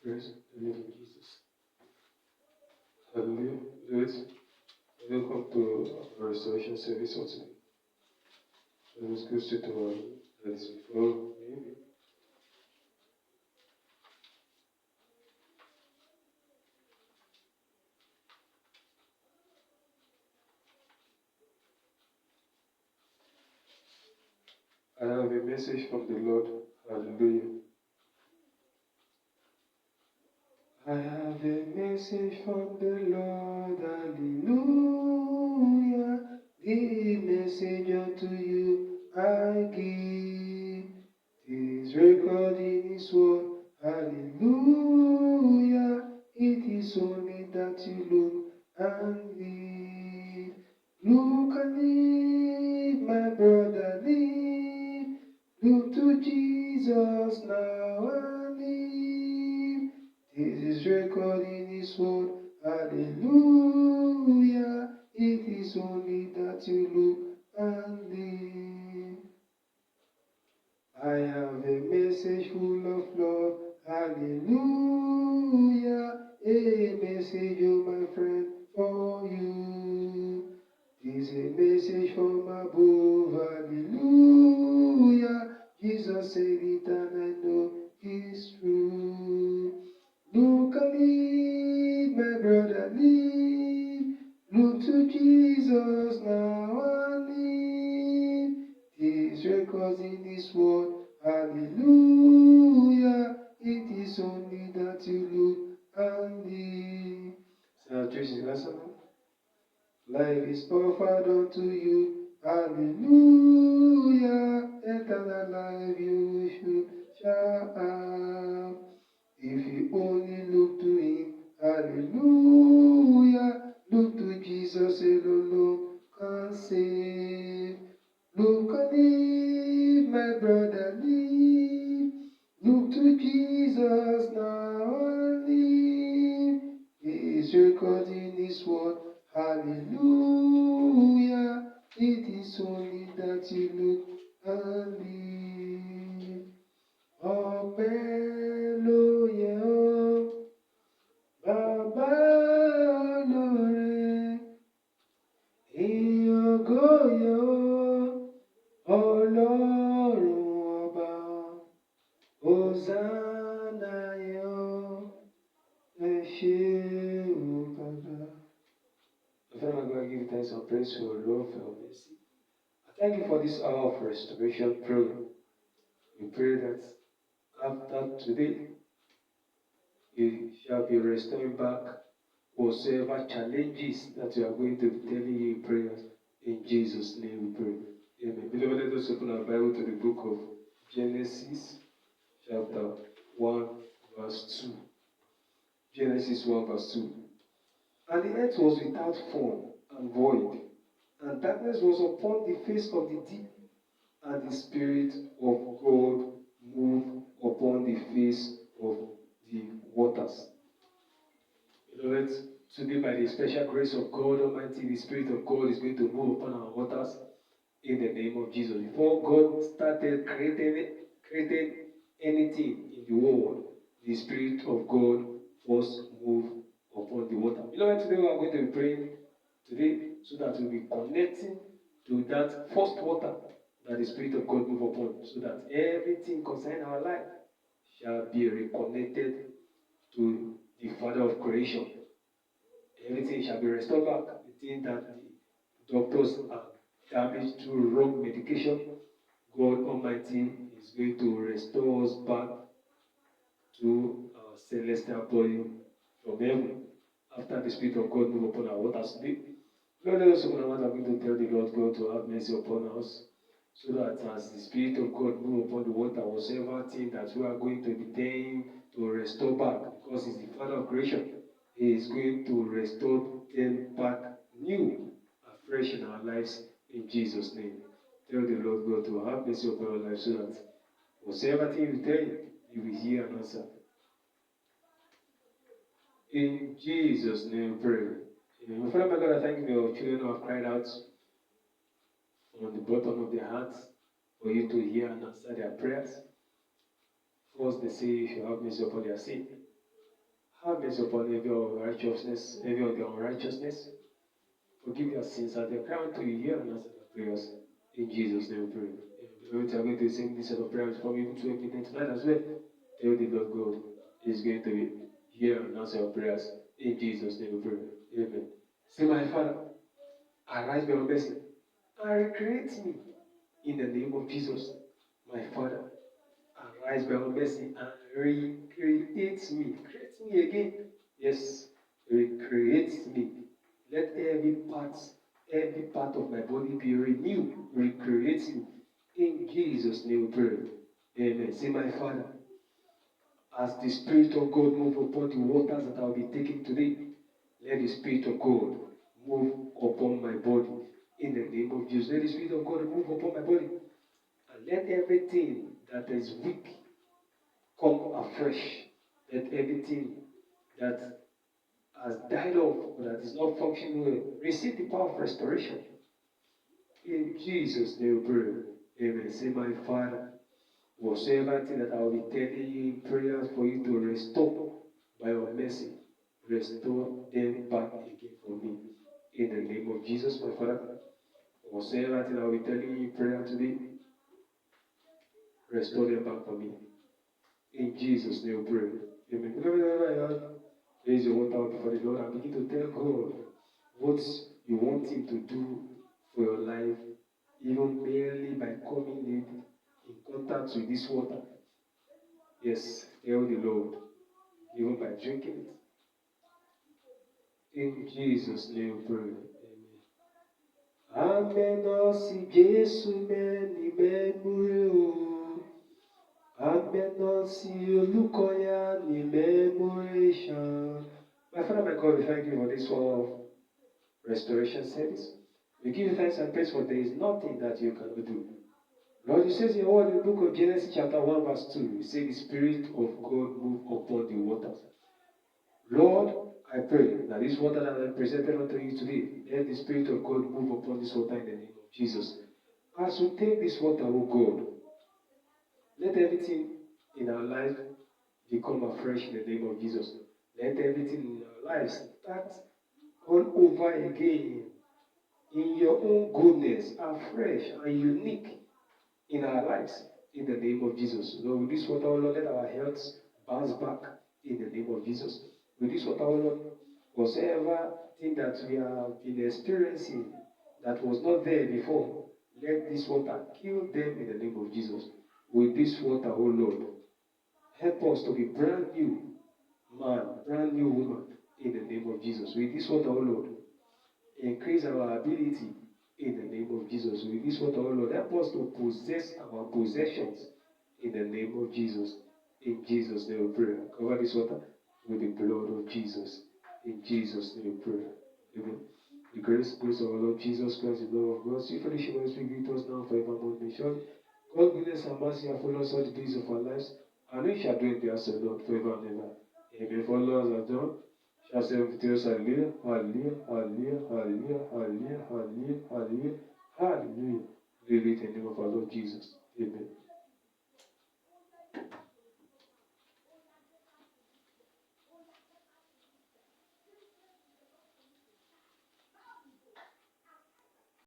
Praise the name of Jesus. Hallelujah. Beloved, welcome to our restoration service for today. Let us go straight to our that is before me. I have a message from the Lord. Hallelujah. I have a message from the Lord. Hallelujah. The message unto you I give. This record in His word. Hallelujah. It is only that you look and live. Look and live, my brother, live. Look to Jesus now and live. This is recorded in His word. Hallelujah. It is only that you look and live. I have a message full of love. Hallelujah. A message, oh my friend, for you. This is a message from above. Hallelujah. Jesus said it and I know it's true. Look and live, my brother, live. Look to Jesus now and live. His records in His word. Hallelujah. It is only that you look and live. Life is offered unto you. Hallelujah. Eternal life you shall have. If you only look to Him. Hallelujah. Look to Jesus alone can save. Look and live, my brother, live. Look to Jesus now and live. He is recording His word. Hallelujah. It is only that you look and live. Ọpẹ́ ló yẹ ọ́, Bàbá olóore. Ìyókò yẹ ọ́, Ọlọ́run ọba. Hosanna yẹ ọ́, ẹ ṣé o Bàbá. Father, I'm going to give you thanks and praise for your love, for your mercy. I thank you for this hour of restoration program. We pray that after today, you shall be restoring back whatsoever challenges that you are going to be telling you in prayers. In Jesus' name we pray. Amen. Beloved, let us open our Bible to the book of Genesis, chapter 1, verse 2. Genesis 1, verse 2. And the earth was without form and void, and darkness was upon the face of the deep, and the Spirit of God moved upon the face of the waters. Beloved, today by the special grace of God Almighty, the Spirit of God is going to move upon our waters in the name of Jesus. Before God started creating anything in the world, the Spirit of God first moved upon the water. Beloved, today we are going to be praying today so that we'll be connecting to that first water that the Spirit of God move upon, so that everything concerning our life shall be reconnected to the Father of creation. Everything shall be restored back. The thing that the doctors have damaged through wrong medication, God Almighty is going to restore us back to our celestial body from heaven after the Spirit of God move upon our waters today. Lord, let us open our mouth. I'm going to tell the Lord God to have mercy upon us, so that as the Spirit of God move upon the water, whatsoever thing that we are going to be doing to restore back, because He's the Father of creation, He is going to restore them back new, afresh in our lives, in Jesus' name. Tell the Lord God to have mercy upon our lives, so that whatsoever thing you tell Him, He will hear and answer. In Jesus' name, pray. Amen. Father, my God, I thank you for your children who have cried out from the bottom of their hearts for you to hear and answer their prayers. First, they say you should have mercy upon their sin. Have mercy upon every righteousness, every of their unrighteousness. Forgive your sins as they cry unto you, hear and answer their prayers. In Jesus' name we pray. Beloved, we are going to sing this set of prayers from even to everything tonight as well. Tell the Lord God is going to hear and answer your prayers. In Jesus' name we pray. Amen. Say, my Father, arise by your mercy and recreate me in the name of Jesus. My Father, arise by your mercy and recreate me. Create me again. Yes, recreate me. Let every part of my body be renewed. Recreate me. In Jesus' name we pray. Amen. Say, my Father, as the Spirit of God move upon the waters that I will be taking today, let the Spirit of God move upon my body. In the name of Jesus, let the Spirit of God move upon my body. And let everything that is weak come afresh. Let everything that has died off or that is not functioning well receive the power of restoration. In Jesus' name we pray. Amen. Say, my Father, whatsoever thing that I will be telling you in prayers for you to restore by your mercy, restore them back again for me. In the name of Jesus, my Father, whatsoever thing I will be telling you in prayer today, restore them back for me. In Jesus' name we pray. Amen. Raise your water before the Lord and begin to tell God what you want Him to do for your life, even merely by coming in contact with this water. Yes, tell the Lord, even by drinking it. In Jesus' name we pray. Amen. Amen. Jésù mẹ́ni mẹ́múrẹ́ o. Amen. Olùkọ́yà ni memoration. My Father, my God, we thank you for this one of restoration service. We give you thanks and praise for there is nothing that you cannot do. Lord, you says in your word in the book of Genesis chapter 1 verse 2, you say the Spirit of God moved upon the waters. Lord, I pray that this water that I presented unto you today, let the Spirit of God move upon this water in the name of Jesus. As we take this water, O God, let everything in our life become afresh in the name of Jesus. Let everything in our lives start all over again in your own goodness, afresh and unique in our lives in the name of Jesus. Lord, with this water, Lord, let our health bounce back in the name of Jesus. With this water, Lord, whatsoever thing that we have been experiencing that was not there before, let this water kill them in the name of Jesus. With this water, oh Lord, help us to be brand new man, brand new woman in the name of Jesus. With this water, oh Lord, increase our ability in the name of Jesus. With this water, oh Lord, help us to possess our possessions in the name of Jesus. In Jesus' name we pray. Cover this water with the blood of Jesus. In Jesus' name we pray. Amen. The grace of our Lord Jesus Christ, the love of God, sweet fellowship of the Spirit with us now forevermore. Surely God, goodness and mercy have followed us all the days of our lives, and we shall dwell in the house of the Lord forever and ever. Amen. Follow us as John. Shall say with us, hallelujah, hallelujah, hallelujah, hallelujah, hallelujah, hallelujah, hallelujah, hallelujah. Glory be to the name of our Lord Jesus. Amen.